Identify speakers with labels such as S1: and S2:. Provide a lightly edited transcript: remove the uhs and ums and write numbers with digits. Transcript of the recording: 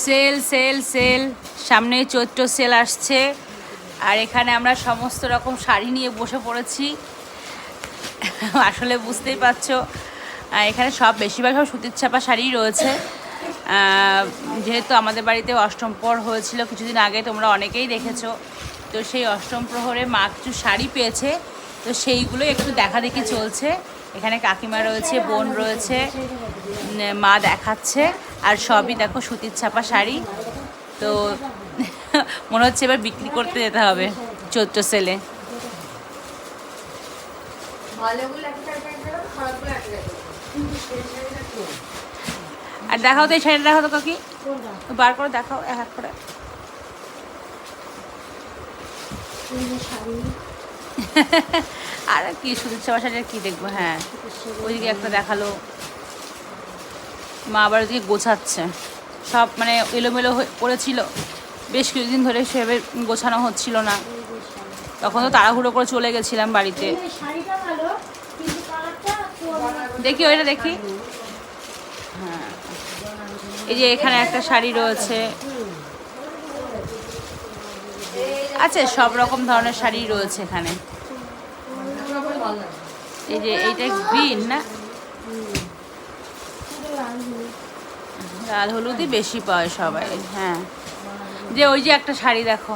S1: Sell sell sell, সামনে চৈত্র sell আসছে আর এখানে আমরা সমস্ত রকম শাড়ি নিয়ে বসে পড়েছি। আসলে বুঝতেই পারছো এখানে বেশিরভাগ সব সুতির ছাপা শাড়িই রয়েছে। যেহেতু আমাদের বাড়িতে অষ্টম প্রহর হয়েছিল কিছুদিন আগে, তোমরা অনেকেই দেখেছো। তো সেই অষ্টম প্রহরে মা কিছু শাড়ি পেয়েছে, তো সেইগুলো একটু দেখা দেখি চলছে। এখানে কাকিমা রয়েছে, বোন রয়েছে, মা দেখাচ্ছে। আর সবই দেখো সুতির ছাপা শাড়ি। তো মনে হচ্ছে এবার বিক্রি করতে যেতে হবে চৈত্র সেলে। আর দেখাও তো এই শাড়িটা, দেখাও তো কাকি, বার করে দেখাও এক এক করে। আর কি সুতির ছাপা শাড়িটা কি দেখবো? হ্যাঁ, ওইদিকে একটা দেখালো মা, আবার ওইদিকে গোছাচ্ছে সব, মানে এলোমেলো হয়ে পড়েছিল বেশ কিছুদিন ধরে, সেভাবে গোছানো হচ্ছিল না। তখন তো তাড়াহুড়ো করে চলে গেছিলাম বাড়িতে। দেখি ওইটা দেখি। হ্যাঁ, এই যে এখানে একটা শাড়ি রয়েছে। আচ্ছা, সব রকম ধরনের শাড়ি রয়েছে এখানে। এই যে এইটা গ্রিন না, লাল হলুদই বেশি পায় সবাই। হ্যাঁ, যে ওই যে একটা শাড়ি দেখো,